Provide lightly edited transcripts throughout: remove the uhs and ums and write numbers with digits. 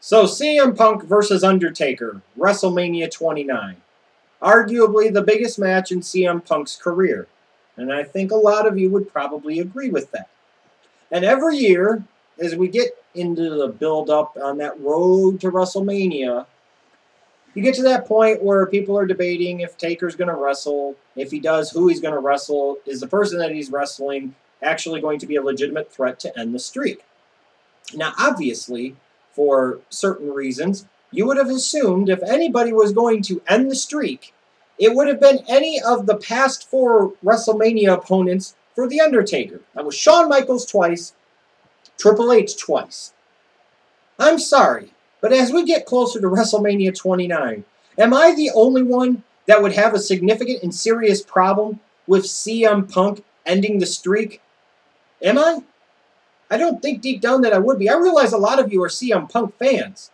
So CM Punk versus Undertaker, WrestleMania 29. Arguably the biggest match in CM Punk's career. And I think a lot of you would probably agree with that. And every year, as we get into the build-up on that road to WrestleMania, you get to that point where people are debating if Taker's going to wrestle. If he does, who he's going to wrestle. Is the person that he's wrestling actually going to be a legitimate threat to end the streak? Now, obviously, for certain reasons, you would have assumed if anybody was going to end the streak, it would have been any of the past 4 WrestleMania opponents for The Undertaker. That was Shawn Michaels twice, Triple H twice. I'm sorry, but as we get closer to WrestleMania 29, am I the only one that would have a significant and serious problem with CM Punk ending the streak? Am I? I don't think deep down that I would be. I realize a lot of you are CM Punk fans,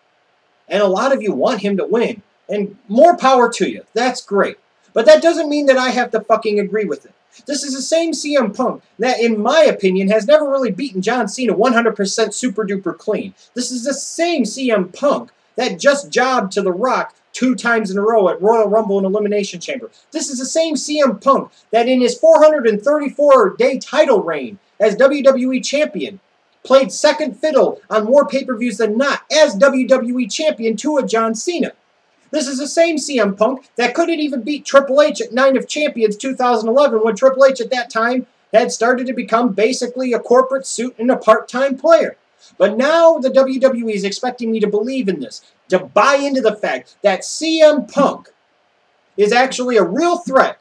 and a lot of you want him to win, and more power to you. That's great. But that doesn't mean that I have to fucking agree with it. This is the same CM Punk that, in my opinion, has never really beaten John Cena 100% super duper clean. This is the same CM Punk that just jobbed to The Rock 2 times in a row at Royal Rumble and Elimination Chamber. This is the same CM Punk that in his 434-day title reign as WWE Champion played second fiddle on more pay-per-views than not as WWE Champion to a John Cena. This is the same CM Punk that couldn't even beat Triple H at Night of Champions 2011 when Triple H at that time had started to become basically a corporate suit and a part-time player. But now the WWE is expecting me to believe in this, to buy into the fact that CM Punk is actually a real threat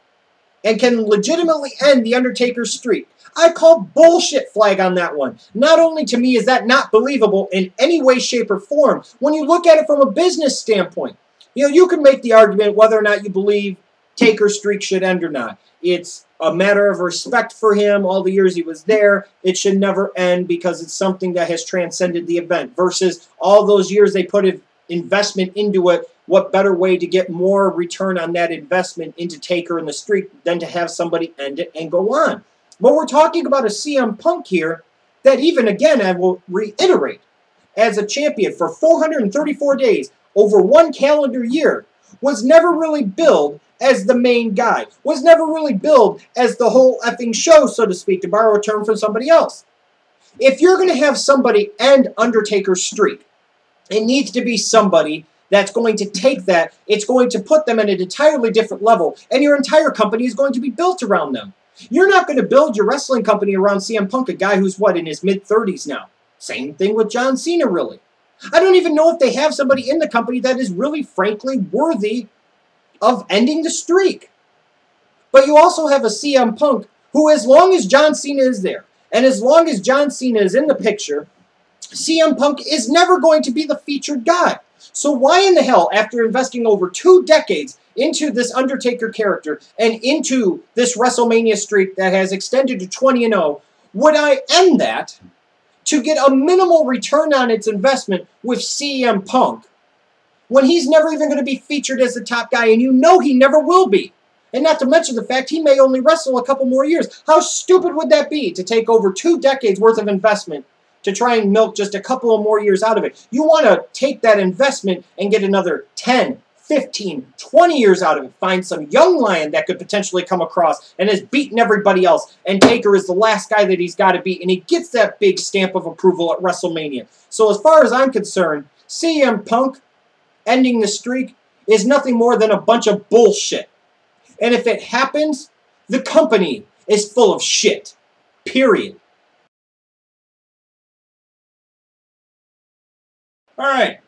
and can legitimately end The Undertaker's streak. I call bullshit flag on that one. Not only to me is that not believable in any way, shape, or form, when you look at it from a business standpoint. You know, you can make the argument whether or not you believe Taker's streak should end or not. It's a matter of respect for him, all the years he was there. It should never end because it's something that has transcended the event. Versus all those years they put investment into it, what better way to get more return on that investment into Taker and the streak than to have somebody end it and go on. But we're talking about a CM Punk here that even, again, I will reiterate, as a champion for 434 days, over 1 calendar year, was never really billed as the main guy, was never really billed as the whole effing show, so to speak, to borrow a term from somebody else. If you're going to have somebody end Undertaker's streak, it needs to be somebody that's going to take that, it's going to put them at an entirely different level, and your entire company is going to be built around them. You're not going to build your wrestling company around CM Punk, a guy who's, what, in his mid-30s now. Same thing with John Cena, really. I don't even know if they have somebody in the company that is really, frankly, worthy of ending the streak. But you also have a CM Punk who, as long as John Cena is there, and as long as John Cena is in the picture, CM Punk is never going to be the featured guy. So why in the hell, after investing over 2 decades into this Undertaker character and into this WrestleMania streak that has extended to 20-0, would I end that to get a minimal return on its investment with CM Punk when he's never even going to be featured as the top guy, and you know he never will be? And not to mention the fact he may only wrestle a couple more years. How stupid would that be to take over 2 decades worth of investment to try and milk just a couple of more years out of it? You want to take that investment and get another 10, 15, 20 years out of it. Find some young lion that could potentially come across and has beaten everybody else. And Taker is the last guy that he's got to beat. And he gets that big stamp of approval at WrestleMania. So as far as I'm concerned, CM Punk ending the streak is nothing more than a bunch of bullshit. And if it happens, the company is full of shit. Period. All right.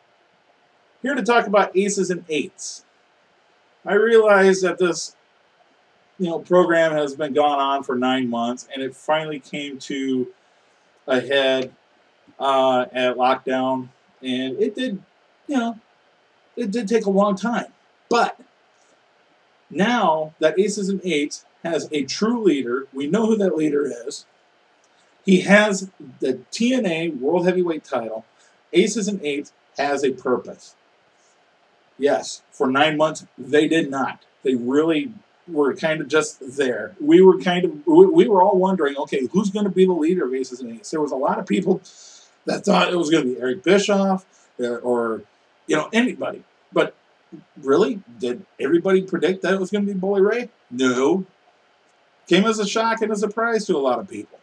Here to talk about Aces and 8's. I realize that this, program has been going on for 9 months, and it finally came to a head at lockdown, and it did, it did take a long time. But now that Aces and 8's has a true leader, we know who that leader is. He has the TNA World Heavyweight title. Aces and 8's has a purpose. Yes, for 9 months, they did not. They really were kind of just there. We were all wondering, okay, who's going to be the leader of Aces and 8's? There was a lot of people that thought it was going to be Eric Bischoff. or anybody. But really, did everybody predict that it was going to be Bully Ray? No. Came as a shock and a surprise to a lot of people.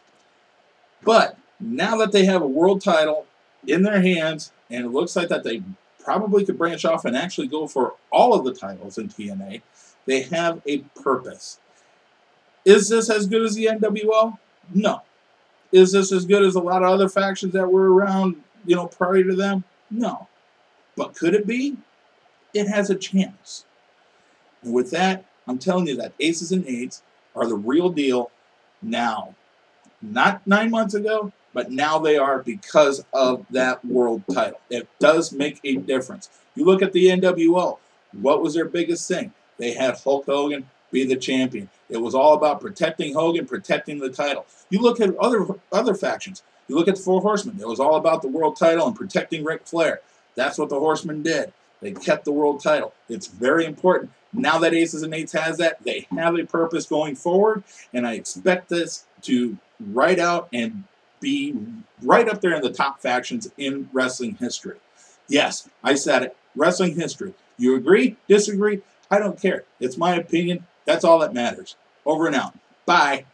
But now that they have a world title in their hands, and it looks like that they probably could branch off and actually go for all of the titles in TNA, they have a purpose. Is this as good as the NWO? No. Is this as good as a lot of other factions that were around, prior to them? No. But could it be? It has a chance. And with that, I'm telling you that Aces and 8's are the real deal now. Not 9 months ago, but now they are because of that world title. It does make a difference. You look at the NWO. What was their biggest thing? They had Hulk Hogan be the champion. It was all about protecting Hogan, protecting the title. You look at other factions. You look at the Four Horsemen. It was all about the world title and protecting Ric Flair. That's what the Horsemen did. They kept the world title. It's very important. Now that Aces and 8's has that, they have a purpose going forward, and I expect this to ride out and be right up there in the top factions in wrestling history. Yes, I said it. Wrestling history. You agree? Disagree? I don't care. It's my opinion. That's all that matters. Over and out. Bye.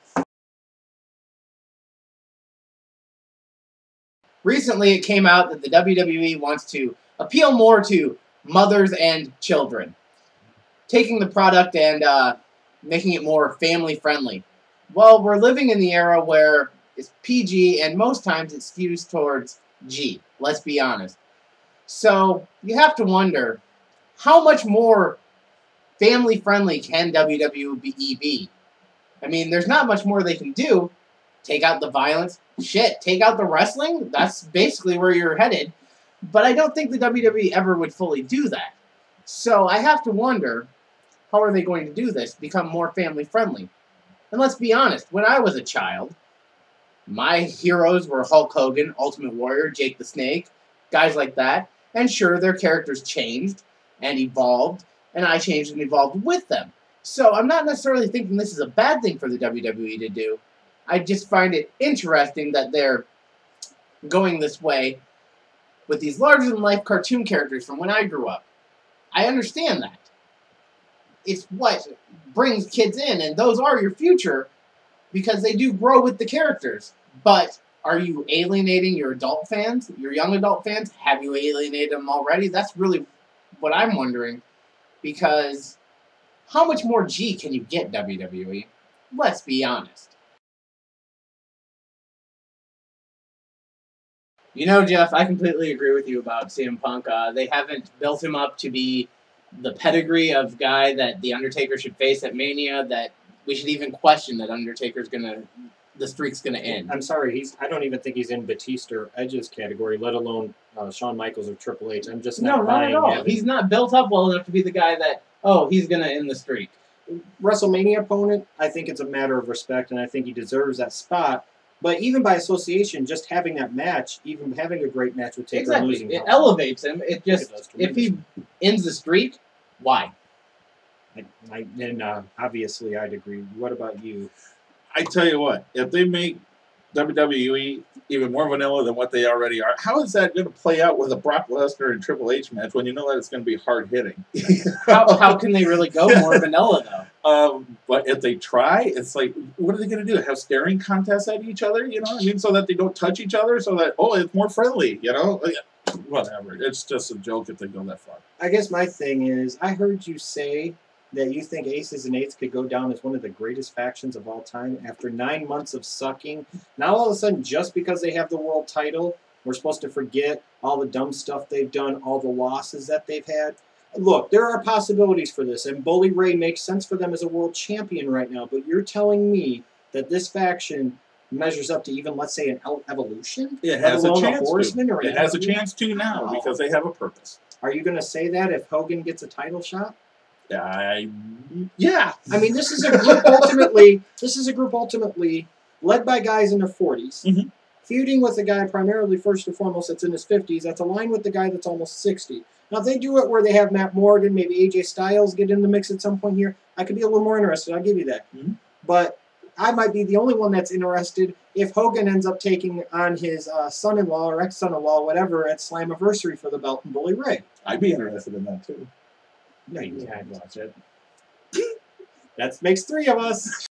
Recently, it came out that the WWE wants to appeal more to mothers and children, taking the product and making it more family-friendly. Well, we're living in the era where it's PG, and most times it skews towards G. Let's be honest. So, you have to wonder, how much more family-friendly can WWE be? I mean, there's not much more they can do. Take out the violence. Shit, take out the wrestling? That's basically where you're headed. But I don't think the WWE ever would fully do that. So I have to wonder, how are they going to do this? Become more family-friendly? And let's be honest, when I was a child, my heroes were Hulk Hogan, Ultimate Warrior, Jake the Snake, guys like that. And sure, their characters changed and evolved, and I changed and evolved with them. So I'm not necessarily thinking this is a bad thing for the WWE to do. I just find it interesting that they're going this way with these larger-than-life cartoon characters from when I grew up. I understand that. It's what brings kids in, and those are your future because they do grow with the characters. But are you alienating your adult fans, your young adult fans? Have you alienated them already? That's really what I'm wondering, because how much more G can you get, WWE? Let's be honest. You know, Jeff, I completely agree with you about CM Punk. They haven't built him up to be the pedigree of guy that The Undertaker should face at Mania, that we should even question that the streak's gonna end. I'm sorry, I don't even think he's in Batista or Edge's category, let alone Shawn Michaels or Triple H. I'm just not buying at all. He's not built up well enough to be the guy that, he's gonna end the streak. WrestleMania opponent, I think it's a matter of respect, and I think he deserves that spot. But even by association, just having that match, even having a great match with Taker and losing, it elevates him. It just, if he ends the streak, why? Obviously, I'd agree. What about you? I tell you what, if they make WWE even more vanilla than what they already are, how is that going to play out with a Brock Lesnar and Triple H match when you know that it's going to be hard hitting? how can they really go more vanilla though? But if they try, it's like, what are they going to do? Have staring contests at each other? You know what I mean? So that they don't touch each other, so that it's more friendly. You know, whatever. It's just a joke if they go that far. I guess my thing is, I heard you say that you think Aces and 8's could go down as one of the greatest factions of all time after 9 months of sucking. Now all of a sudden, just because they have the world title, we're supposed to forget all the dumb stuff they've done, all the losses that they've had. Look, there are possibilities for this, and Bully Ray makes sense for them as a world champion right now, but you're telling me that this faction measures up to even, let's say, an Evolution? It has a chance to. It has a chance to now because they have a purpose. Are you going to say that if Hogan gets a title shot? Yeah. I mean, this is a group ultimately. This is a group ultimately led by guys in their 40s, feuding with a guy primarily first and foremost that's in his 50s. That's aligned with the guy that's almost 60. Now, if they do it where they have Matt Morgan, maybe AJ Styles get in the mix at some point here, I could be a little more interested. I'll give you that. But I might be the only one that's interested if Hogan ends up taking on his son-in-law or ex-son-in-law, whatever, at Slammiversary for the belt and Bully Ray. I'd be interested in that too. No, you can't watch it. That makes 3 of us.